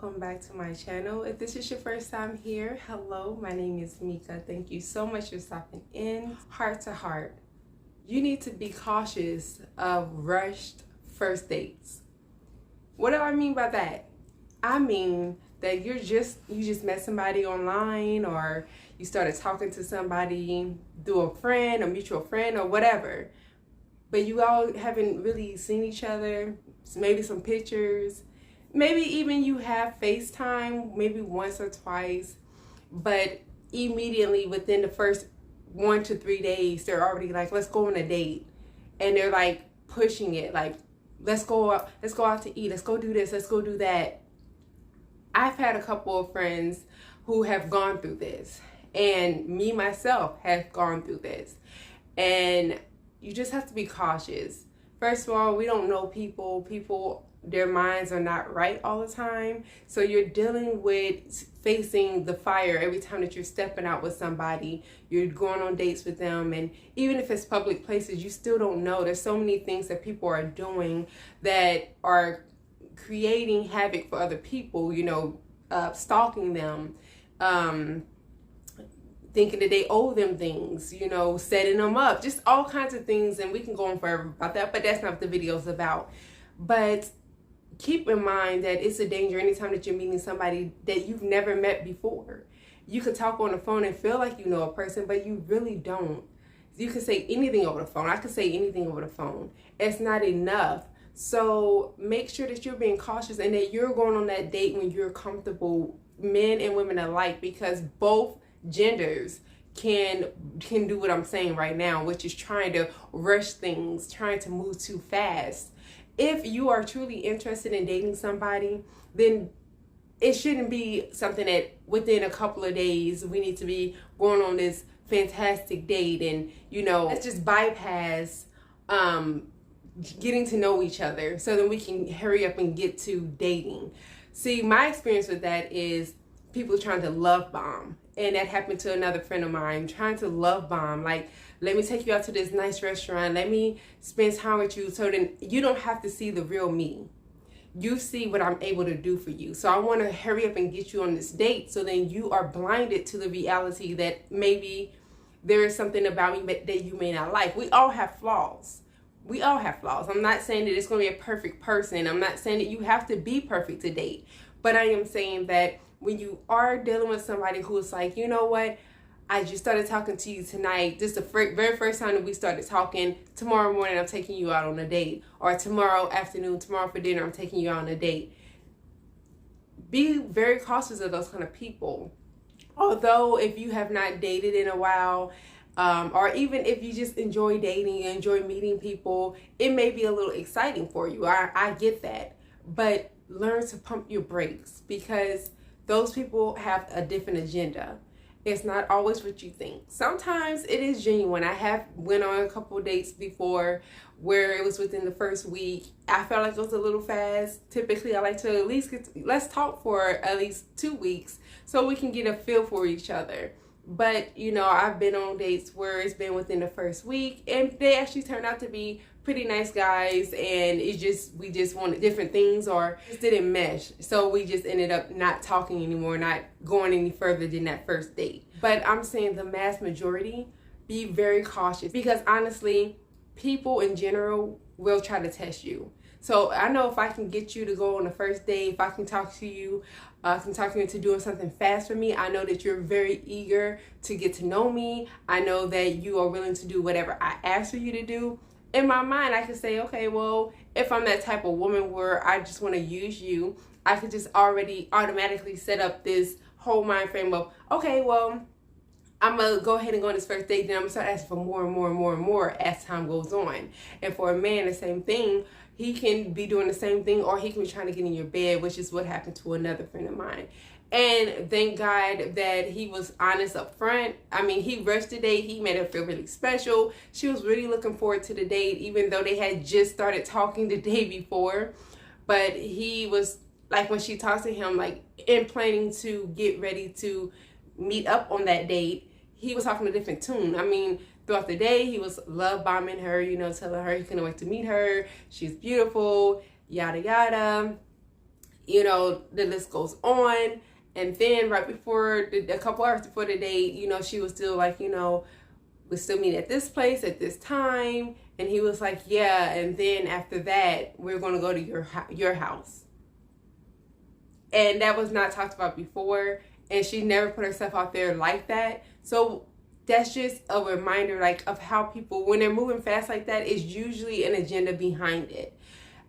welcome back to my channel. If this is your first time here, hello, my name is Mika. Thank you so much for stopping in. Heart to heart, you need to be cautious of rushed first dates. What do I mean by that? I mean that you just met somebody online, or you started talking to somebody through a friend, a mutual friend, or whatever, but you all haven't really seen each other. Maybe some pictures, maybe even you have FaceTime maybe once or twice, but immediately within the first 1 to 3 days they're already like, let's go on a date, and they're like pushing it, like let's go out to eat, let's go do this, let's go do that. I've had a couple of friends who have gone through this, and me myself have gone through this, and you just have to be cautious. First of all, we don't know people, their minds are not right all the time. So you're dealing with facing the fire every time that you're stepping out with somebody, you're going on dates with them. And even if it's public places, you still don't know. There's so many things that people are doing that are creating havoc for other people, stalking them, thinking that they owe them things, setting them up, just all kinds of things. And we can go on forever about that, but that's not what the video's about. But keep in mind that it's a danger anytime that you're meeting somebody that you've never met before. You could talk on the phone and feel like you know a person, but you really don't. You can say anything over the phone. I could say anything over the phone. It's not enough. So make sure that you're being cautious and that you're going on that date when you're comfortable, men and women alike, because both genders can do what I'm saying right now, which is trying to rush things, trying to move too fast. If you are truly interested in dating somebody, then it shouldn't be something that within a couple of days we need to be going on this fantastic date and let's just bypass getting to know each other so then we can hurry up and get to dating. See, my experience with that is people trying to love bomb. And that happened to another friend of mine, trying to love bomb. Like, let me take you out to this nice restaurant. Let me spend time with you. So then you don't have to see the real me. You see what I'm able to do for you. So I want to hurry up and get you on this date. So then you are blinded to the reality that maybe there is something about me that you may not like. We all have flaws. We all have flaws. I'm not saying that it's going to be a perfect person. I'm not saying that you have to be perfect to date. But I am saying that when you are dealing with somebody who is like, you know what, I just started talking to you tonight. This is the very first time that we started talking. Tomorrow morning, I'm taking you out on a date. Or tomorrow afternoon, tomorrow for dinner, I'm taking you out on a date. Be very cautious of those kind of people. Although if you have not dated in a while, or even if you just enjoy dating, you enjoy meeting people, it may be a little exciting for you. I get that. But learn to pump your brakes, because those people have a different agenda. It's not always what you think. Sometimes it is genuine. I have went on a couple of dates before where it was within the first week. I felt like it was a little fast. Typically, I like to at least let's talk for at least 2 weeks so we can get a feel for each other. But, I've been on dates where it's been within the first week, and they actually turned out to be pretty nice guys, and we just wanted different things, or just didn't mesh. So we just ended up not talking anymore, not going any further than that first date. But I'm saying the mass majority, be very cautious, because honestly, people in general will try to test you. So I know if I can get you to go on the first date, if I can talk to you, can talk you into doing something fast for me, I know that you're very eager to get to know me. I know that you are willing to do whatever I ask for you to do. In my mind, I can say, okay, well, if I'm that type of woman where I just want to use you, I could just already automatically set up this whole mind frame of, okay, well, I'm going to go ahead and go on this first date, then I'm going to start asking for more and more and more and more as time goes on. And for a man, the same thing. He can be doing the same thing, or he can be trying to get in your bed, which is what happened to another friend of mine. And thank God that he was honest up front. I mean, he rushed the date. He made her feel really special. She was really looking forward to the date, even though they had just started talking the day before. But he was, like, when she talked to him, like, in planning to get ready to meet up on that date, he was talking a different tune. I mean, throughout the day, he was love bombing her, telling her he couldn't wait to meet her. She's beautiful, yada, yada. You know, the list goes on. And then right before, a couple hours before the date, you know, she was still like, you know, we still meet at this place at this time. And he was like, yeah. And then after that, we're going to go to your house. And that was not talked about before. And she never put herself out there like that. So that's just a reminder, like, of how people, when they're moving fast like that, is usually an agenda behind it.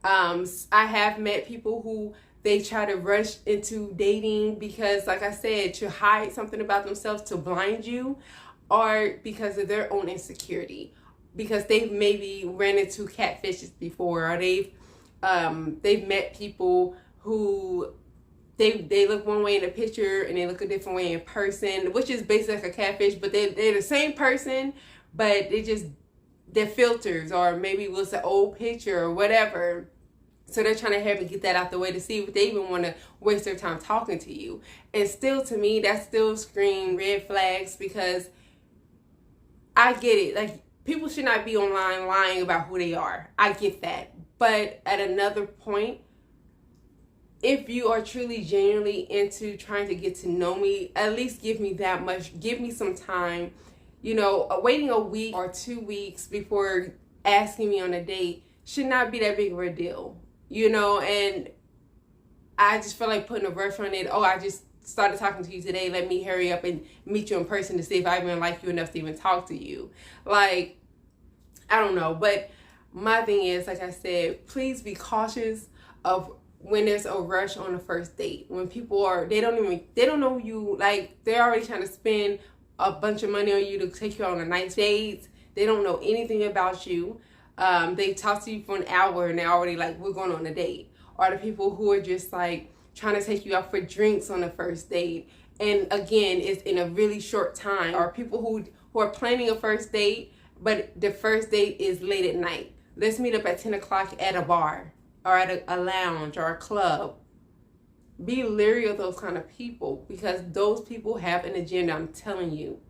I have met people who they try to rush into dating because, like I said, to hide something about themselves, to blind you, or because of their own insecurity, because they've maybe ran into catfishes before, or they've met people who they look one way in a picture and they look a different way in person, which is basically like a catfish, but they're the same person, but their filters, or maybe it was an old picture or whatever. So they're trying to have to get that out the way to see if they even want to waste their time talking to you. And still, to me, that still scream red flags, because I get it. Like, people should not be online lying about who they are. I get that. But at another point, if you are truly genuinely into trying to get to know me, at least give me that much. Give me some time. You know, waiting a week or 2 weeks before asking me on a date should not be that big of a deal. You know, and I just feel like putting a rush on it. Oh, I just started talking to you today. Let me hurry up and meet you in person to see if I even like you enough to even talk to you. Like, I don't know. But my thing is, like I said, please be cautious of when there's a rush on the first date. When people they don't know you. Like, they're already trying to spend a bunch of money on you to take you on a nice date. They don't know anything about you. They talk to you for an hour and they're already like, we're going on a date. Or the people who are just like trying to take you out for drinks on the first date, and again, it's in a really short time. Or people who are planning a first date, but the first date is late at night. Let's meet up at 10 o'clock at a bar, or at a lounge, or a club. Be leery of those kind of people, because those people have an agenda, I'm telling you.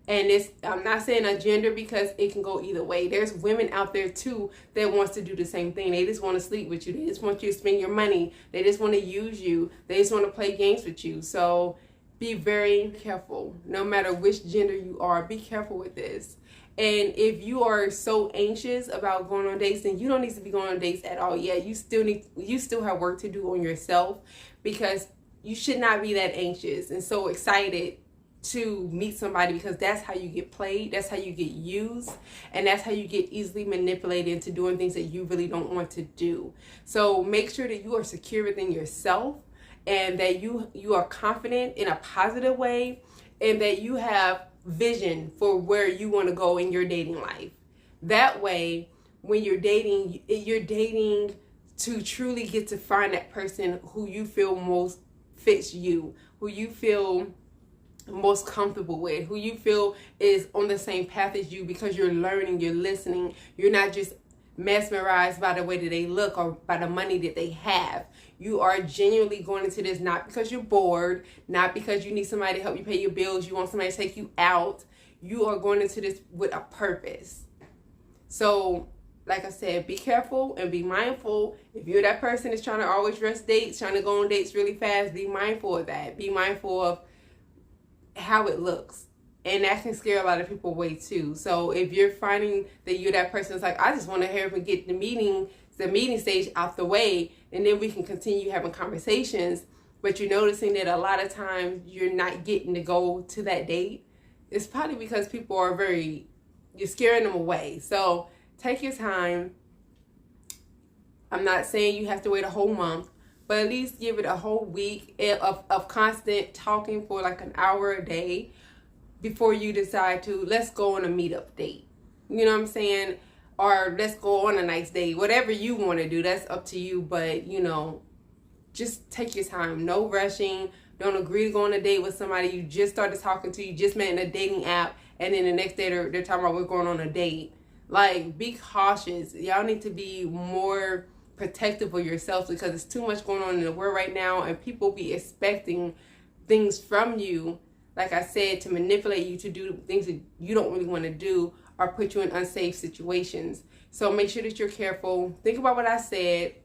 And I'm not saying a gender, because it can go either way. There's women out there too that wants to do the same thing. They just want to sleep with you. They just want you to spend your money. They just want to use you. They just want to play games with you. So be very careful. No matter which gender you are, be careful with this. And if you are so anxious about going on dates, then you don't need to be going on dates at all. Yeah, you still have work to do on yourself, because you should not be that anxious and so excited to meet somebody, because that's how you get played, that's how you get used, and that's how you get easily manipulated into doing things that you really don't want to do. So make sure that you are secure within yourself, and that you are confident in a positive way, and that you have vision for where you want to go in your dating life. That way, when you're dating to truly get to find that person who you feel most fits you, who you feel most comfortable with, who you feel is on the same path as you, because you're learning, you're listening, you're not just mesmerized by the way that they look or by the money that they have. You are genuinely going into this not because you're bored, not because you need somebody to help you pay your bills, you want somebody to take you out. You are going into this with a purpose. So, like I said, be careful and be mindful. If you're that person that's trying to always rush dates, trying to go on dates really fast, be mindful of that. Be mindful of how it looks, and that can scare a lot of people away too. So if you're finding that you're that person that's like, I just want to hurry up and get the meeting stage out the way, and then we can continue having conversations, but you're noticing that a lot of times you're not getting to go to that date, it's probably because people are you're scaring them away. So take your time. I'm not saying you have to wait a whole month, but at least give it a whole week of constant talking for like an hour a day before you decide to, let's go on a meetup date. You know what I'm saying? Or let's go on a nice date. Whatever you want to do, that's up to you. But, you know, just take your time. No rushing. Don't agree to go on a date with somebody you just started talking to, you just met in a dating app, and then the next day they're talking about we're going on a date. Like, be cautious. Y'all need to be more protective of yourselves, because there's too much going on in the world right now, and people be expecting things from you, like I said, to manipulate you to do things that you don't really want to do, or put you in unsafe situations. So make sure that you're careful. Think about what I said.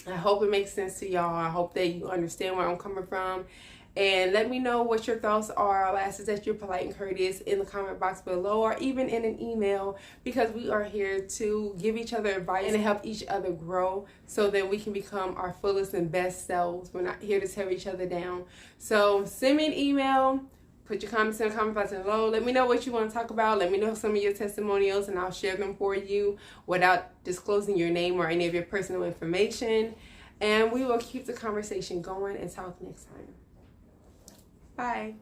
I hope it makes sense to y'all. I hope that you understand where I'm coming from. And let me know what your thoughts are. I'll ask that you're polite and courteous in the comment box below, or even in an email, because we are here to give each other advice and to help each other grow so that we can become our fullest and best selves. We're not here to tear each other down. So send me an email. Put your comments in the comment box below. Let me know what you want to talk about. Let me know some of your testimonials, and I'll share them for you without disclosing your name or any of your personal information. And we will keep the conversation going and talk next time. Bye.